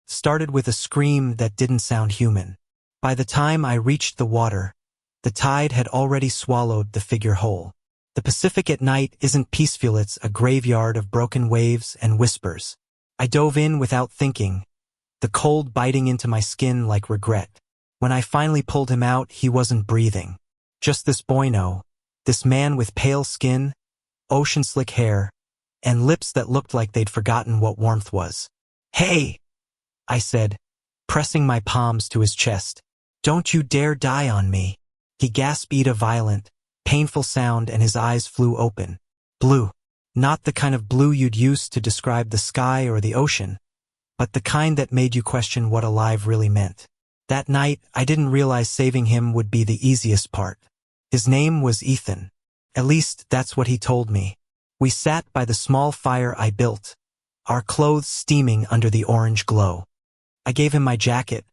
started with a scream that didn't sound human. By the time I reached the water, the tide had already swallowed the figure whole. The Pacific at night isn't peaceful, it's a graveyard of broken waves and whispers. I dove in without thinking, the cold biting into my skin like regret. When I finally pulled him out, he wasn't breathing. Just this bueno, this man with pale skin, ocean-slick hair, and lips that looked like they'd forgotten what warmth was. "Hey!" I said, pressing my palms to his chest. "Don't you dare die on me." He gasped a violent, painful sound and his eyes flew open. Blue. Not the kind of blue you'd use to describe the sky or the ocean, but the kind that made you question what alive really meant. That night, I didn't realize saving him would be the easiest part. His name was Ethan. At least, that's what he told me. We sat by the small fire I built, our clothes steaming under the orange glow. I gave him my jacket,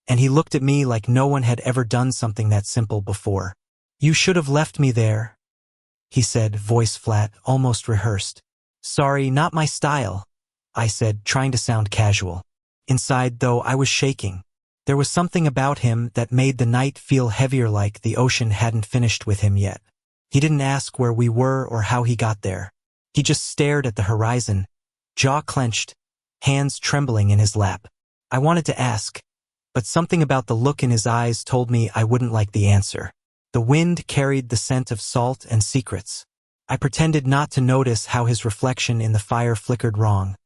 and he looked at me like no one had ever done something that simple before. "You should have left me there," he said, voice flat, almost rehearsed. "Sorry, not my style," I said, trying to sound casual. Inside, though, I was shaking. There was something about him that made the night feel heavier, like the ocean hadn't finished with him yet. He didn't ask where we were or how he got there. He just stared at the horizon, jaw clenched, hands trembling in his lap. I wanted to ask, but something about the look in his eyes told me I wouldn't like the answer. The wind carried the scent of salt and secrets. I pretended not to notice how his reflection in the fire flickered wrong,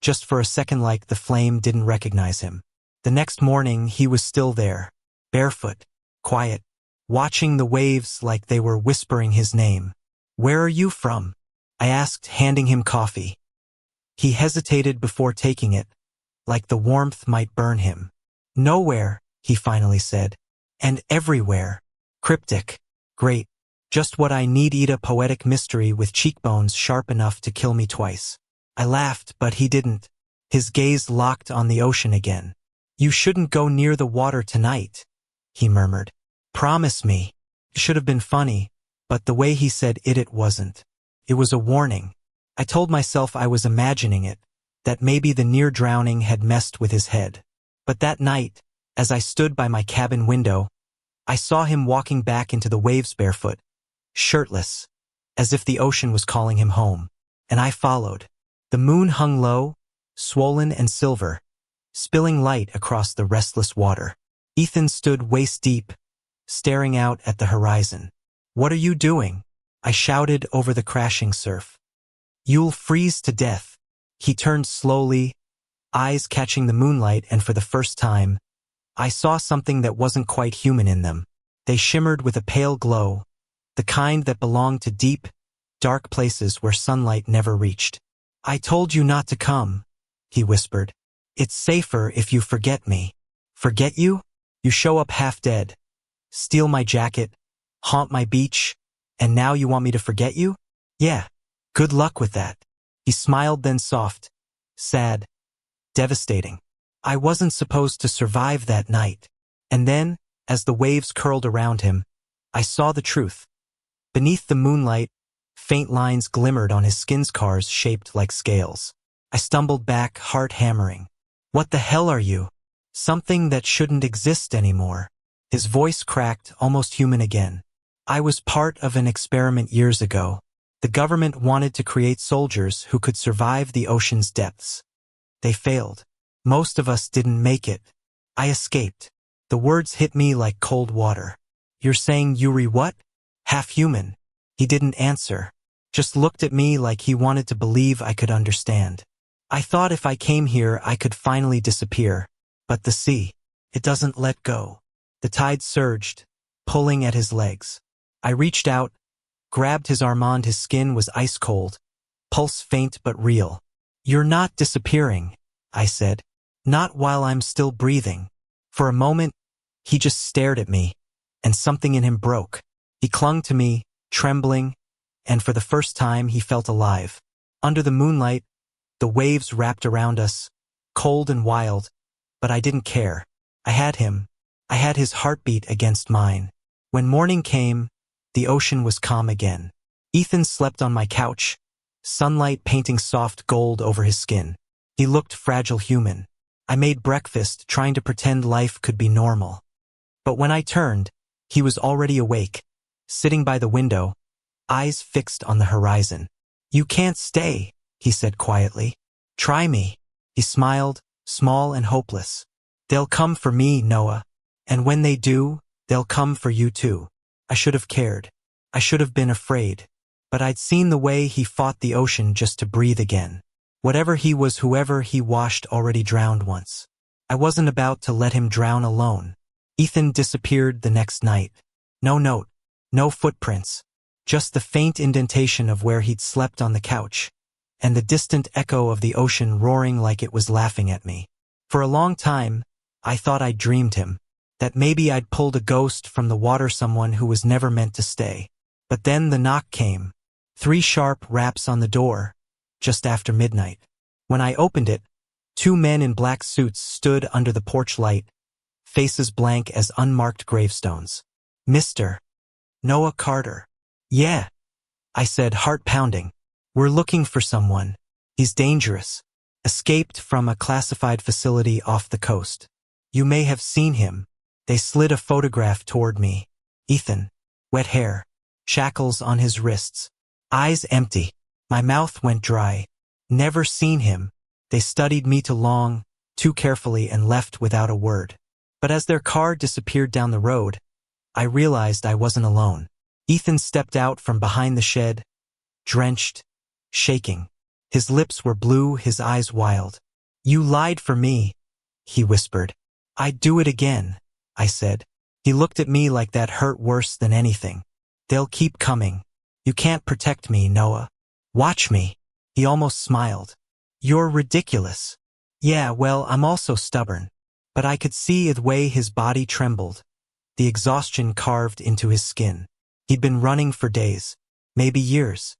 just for a second, like the flame didn't recognize him. The next morning, he was still there, barefoot, quiet, watching the waves like they were whispering his name. "Where are you from?" I asked, handing him coffee. He hesitated before taking it, like the warmth might burn him. "Nowhere," he finally said. "And everywhere." Cryptic. Great. Just what I need. A poetic mystery with cheekbones sharp enough to kill me twice. I laughed, but he didn't. His gaze locked on the ocean again. "You shouldn't go near the water tonight," he murmured. "Promise me." It should have been funny, but the way he said it wasn't. It was a warning. I told myself I was imagining it, that maybe the near drowning had messed with his head. But that night, as I stood by my cabin window, I saw him walking back into the waves barefoot, shirtless, as if the ocean was calling him home. And I followed. The moon hung low, swollen and silver, spilling light across the restless water. Ethan stood waist-deep, staring out at the horizon. "What are you doing?" I shouted over the crashing surf. "You'll freeze to death." He turned slowly, eyes catching the moonlight, and for the first time, I saw something that wasn't quite human in them. They shimmered with a pale glow, the kind that belonged to deep, dark places where sunlight never reached. "I told you not to come," he whispered. "It's safer if you forget me." "Forget you? You show up half dead, steal my jacket, haunt my beach, and now you want me to forget you? Yeah, good luck with that." He smiled, then soft, sad, devastating. I wasn't supposed to survive that night. And then, as the waves curled around him, I saw the truth. Beneath the moonlight, faint lines glimmered on his skin, scars shaped like scales. I stumbled back, heart hammering. "What the hell are you?" "Something that shouldn't exist anymore." His voice cracked, almost human again. "I was part of an experiment years ago. The government wanted to create soldiers who could survive the ocean's depths. They failed. Most of us didn't make it. I escaped." The words hit me like cold water. "You're saying Yuri what?" "Half human." He didn't answer, just looked at me like he wanted to believe I could understand. "I thought if I came here I could finally disappear. But the sea, it doesn't let go." The tide surged, pulling at his legs. I reached out, grabbed his arm. His skin was ice cold, pulse faint but real. "You're not disappearing," I said. "Not while I'm still breathing." For a moment, he just stared at me, and something in him broke. He clung to me, trembling, and for the first time he felt alive. Under the moonlight, the waves wrapped around us, cold and wild, but I didn't care. I had him. I had his heartbeat against mine. When morning came, the ocean was calm again. Ethan slept on my couch, sunlight painting soft gold over his skin. He looked fragile, human. I made breakfast, trying to pretend life could be normal. But when I turned, he was already awake, sitting by the window, eyes fixed on the horizon. "You can't stay," he said quietly. "Try me." He smiled, small and hopeless. "They'll come for me, Noah. And when they do, they'll come for you too." I should have cared. I should have been afraid. But I'd seen the way he fought the ocean just to breathe again. Whatever he was, whoever he washed, already drowned once. I wasn't about to let him drown alone. Ethan disappeared the next night. No note, no footprints, just the faint indentation of where he'd slept on the couch, and the distant echo of the ocean roaring like it was laughing at me. For a long time, I thought I'd dreamed him, that maybe I'd pulled a ghost from the water, someone who was never meant to stay. But then the knock came. 3 sharp raps on the door, just after midnight. When I opened it, 2 men in black suits stood under the porch light, faces blank as unmarked gravestones. "Mr. Noah Carter." "Yeah," I said, heart pounding. "We're looking for someone. He's dangerous. Escaped from a classified facility off the coast. You may have seen him." They slid a photograph toward me. Ethan. Wet hair. Shackles on his wrists. Eyes empty. My mouth went dry. Never seen him. They studied me too carefully, and left without a word. But as their car disappeared down the road, I realized I wasn't alone. Ethan stepped out from behind the shed, drenched, shaking. His lips were blue, his eyes wild. "You lied for me," he whispered. "I'd do it again," I said. He looked at me like that hurt worse than anything. "They'll keep coming. You can't protect me, Noah. Watch me." He almost smiled. "You're ridiculous." "Yeah, well, I'm also stubborn." But I could see the way his body trembled, the exhaustion carved into his skin. He'd been running for days, maybe years.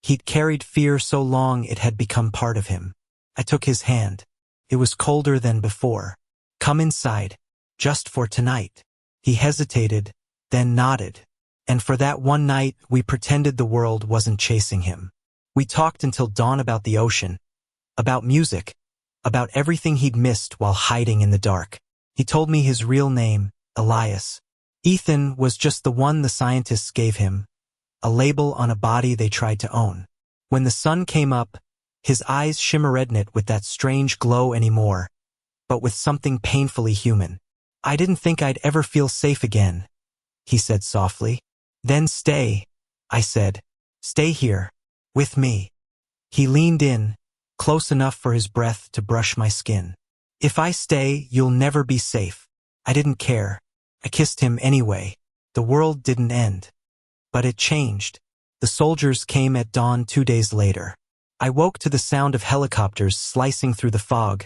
He'd carried fear so long it had become part of him. I took his hand. It was colder than before. "Come inside, just for tonight." He hesitated, then nodded. And for that one night, we pretended the world wasn't chasing him. We talked until dawn about the ocean, about music, about everything he'd missed while hiding in the dark. He told me his real name, Elias. Ethan was just the one the scientists gave him, a label on a body they tried to own. When the sun came up, his eyes shimmered it with that strange glow anymore, but with something painfully human. "I didn't think I'd ever feel safe again," he said softly. "Then stay," I said. "Stay here, with me." He leaned in, close enough for his breath to brush my skin. "If I stay, you'll never be safe." I didn't care. I kissed him anyway. The world didn't end. But it changed. The soldiers came at dawn 2 days later. I woke to the sound of helicopters slicing through the fog,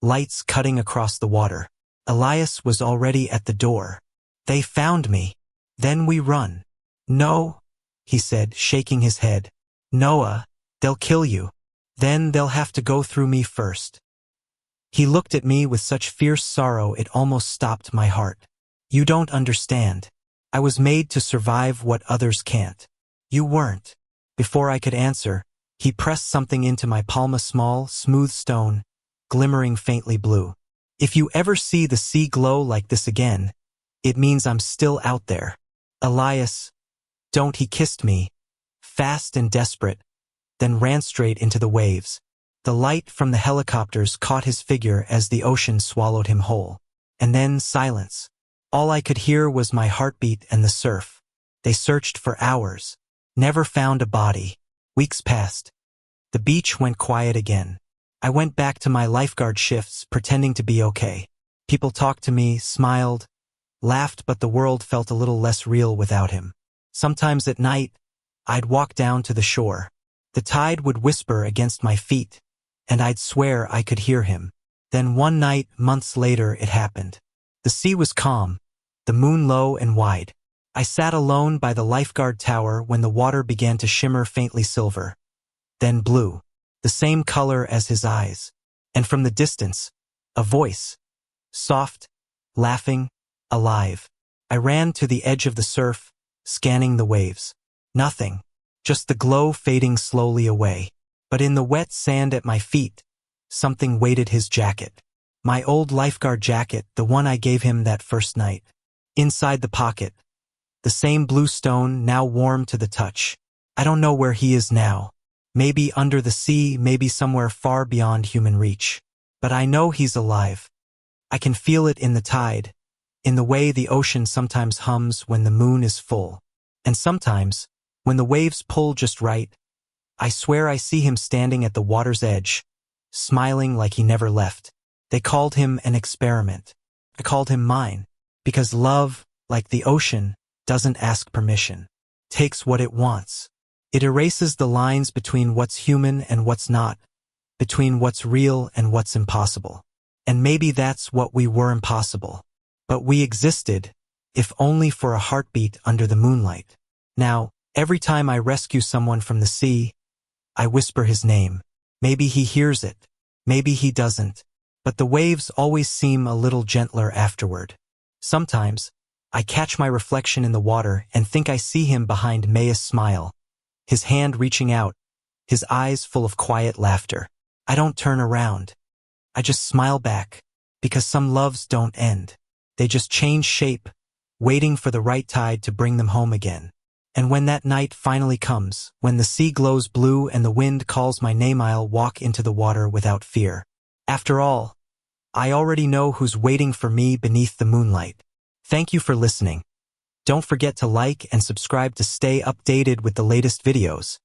lights cutting across the water. Elias was already at the door. "They found me. Then we run." "No," he said, shaking his head. "Noah, they'll kill you. Then they'll have to go through me first." He looked at me with such fierce sorrow it almost stopped my heart. "You don't understand. I was made to survive what others can't. You weren't." Before I could answer, he pressed something into my palm, a small, smooth stone, glimmering faintly blue. "If you ever see the sea glow like this again, it means I'm still out there. Elias, don't." He kissed me, fast and desperate, then ran straight into the waves. The light from the helicopters caught his figure as the ocean swallowed him whole. And then silence. All I could hear was my heartbeat and the surf. They searched for hours, never found a body. Weeks passed. The beach went quiet again. I went back to my lifeguard shifts, pretending to be okay. People talked to me, smiled, laughed, but the world felt a little less real without him. Sometimes at night, I'd walk down to the shore. The tide would whisper against my feet, and I'd swear I could hear him. Then one night, months later, it happened. The sea was calm, the moon low and wide. I sat alone by the lifeguard tower when the water began to shimmer faintly silver, then blue, the same color as his eyes. And from the distance, a voice, soft, laughing, alive. I ran to the edge of the surf, scanning the waves. Nothing, just the glow fading slowly away. But in the wet sand at my feet, something weighted his jacket. My old lifeguard jacket, the one I gave him that first night. Inside the pocket, the same blue stone, now warm to the touch. I don't know where he is now. Maybe under the sea, maybe somewhere far beyond human reach. But I know he's alive. I can feel it in the tide, in the way the ocean sometimes hums when the moon is full. And sometimes, when the waves pull just right, I swear I see him standing at the water's edge, smiling like he never left. They called him an experiment. I called him mine, because love, like the ocean, doesn't ask permission. Takes what it wants. It erases the lines between what's human and what's not, between what's real and what's impossible. And maybe that's what we were, impossible. But we existed, if only for a heartbeat under the moonlight. Now, every time I rescue someone from the sea, I whisper his name. Maybe he hears it, maybe he doesn't, but the waves always seem a little gentler afterward. Sometimes, I catch my reflection in the water and think I see him behind Maya's smile, his hand reaching out, his eyes full of quiet laughter. I don't turn around. I just smile back, because some loves don't end. They just change shape, waiting for the right tide to bring them home again. And when that night finally comes, when the sea glows blue and the wind calls my name, I'll walk into the water without fear. After all, I already know who's waiting for me beneath the moonlight. Thank you for listening. Don't forget to like and subscribe to stay updated with the latest videos.